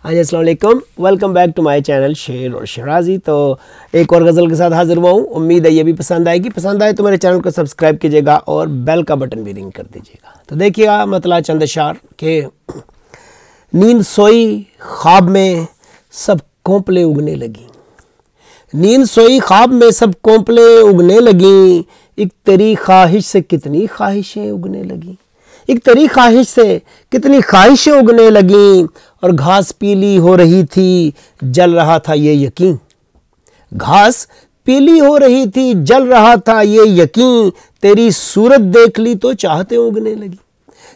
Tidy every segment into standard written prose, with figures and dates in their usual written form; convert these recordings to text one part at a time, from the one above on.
हाँ जी, अस्सलाम वालेकुम। Welcome back to my channel शेर और शराजी। तो एक और गज़ल के साथ हाजिर हुआ हूँ। उम्मीद है ये भी पसंद आएगी। पसंद आए तो मेरे चैनल को सब्सक्राइब कीजिएगा और बेल का बटन भी रिंग कर दीजिएगा। तो देखिएगा मतलब चंद अशार के नींद सोई ख्वाब में सब कोंपले उगने लगी। नींद सोई ख्वाब में सब कोंपले उगने लगी। एक तेरी ख्वाहिश से कितनी ख्वाहिशें उगने लगी। एक तेरी ख्वाहिश से कितनी ख्वाहिशें उगने लगीं। और घास पीली हो रही थी, जल रहा था ये यकीन। घास पीली हो रही थी, जल रहा था ये यकीन। तेरी सूरत देख ली तो चाहते उगने लगी।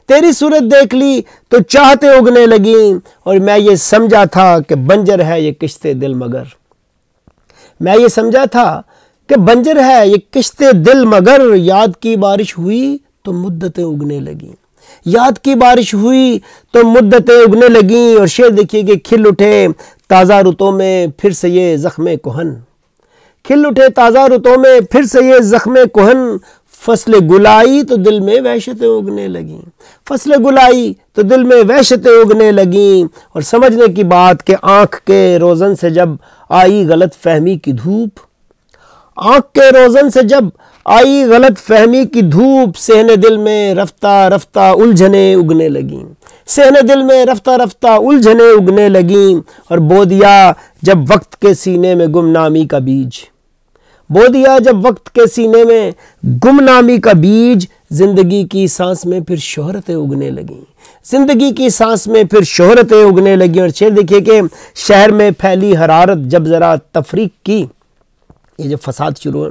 तेरी सूरत देख ली तो चाहते उगने लगी। और मैं ये समझा था कि बंजर है ये किश्ते दिल मगर। मैं ये समझा था कि बंजर है ये किश्ते दिल मगर। याद की बारिश हुई तो मुद्दतें उगने लगी। याद की बारिश हुई तो मुद्दतें उगने लगी। और शेर देखिए कि खिल उठे ताज़ा रुतों में फिर से ये ज़ख्मे कोहन। खिल उठे ताज़ा रुतों में फिर से ये ज़ख्मे कोहन। फसल गुलाई तो दिल में वहशतें उगने लगीं। फसल गुलाई तो दिल में वहशतें उगने लगीं। और समझने की बात कि आँख के रोज़न से जब आई गलत फहमी की धूप। आँख के रोज़न से जब आई गलत फहमी की धूप। सहने दिल में रफ्ता रफ्ता उलझने उगने लगीं। सहने दिल में रफ्ता रफ्ता उलझने उगने लगीं। और बो दिया जब वक्त के सीने में गुमनामी का बीज। बो दिया जब वक्त के सीने में गुमनामी का बीज। जिंदगी की सांस में फिर शोहरतें उगने लगीं। जिंदगी की सांस में फिर शोहरतें उगने लगीं। और शेर देखिए कि शहर में फैली हरारत जब ज़रा तफरीक की। ये जो फसाद शुरू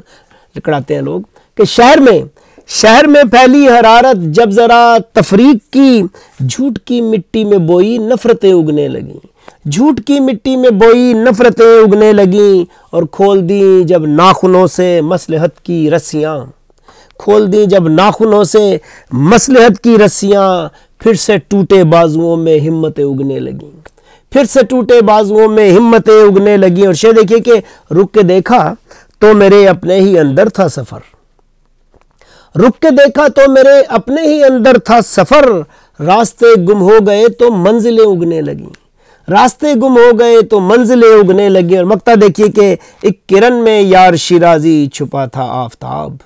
लिखड़ाते हैं लोग कि शहर में फैली हरारत जब ज़रा तफरीक की। झूठ की मिट्टी में बोई नफ़रतें उगने लगीं। झूठ की मिट्टी में बोई नफ़रतें उगने लगीं। और खोल दी जब नाखूनों से मसलहत की रस्सियाँ। खोल दी जब नाखूनों से मसलहत की रस्सियाँ। फिर से टूटे बाजुओं में हिम्मतें उगने लगीं। फिर से टूटे बाजुओं में हिम्मतें उगने लगीं। और शेर देखिए कि रुक के देखा तो मेरे अपने ही अंदर था सफ़र। रुक के देखा तो मेरे अपने ही अंदर था सफ़र। रास्ते गुम हो गए तो मंजिलें उगने लगीं। रास्ते गुम हो गए तो मंजिलें उगने लगी। और मक्ता देखिए कि एक किरण में यार शिराजी छुपा था आफताब।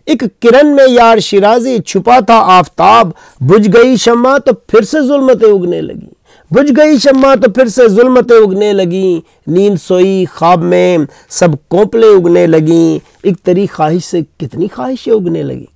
एक किरण में यार शिराजी छुपा था आफताब। बुझ गई शम्मा तो फिर से जुल्मतें उगने लगी। बुझ गई शम्मा तो फिर से जुल्मतें उगने लगी। नींद सोई ख्वाब में सब कोंपले उगने लगी। एक तेरी ख्वाहिश से कितनी ख्वाहिशें उगने लगी।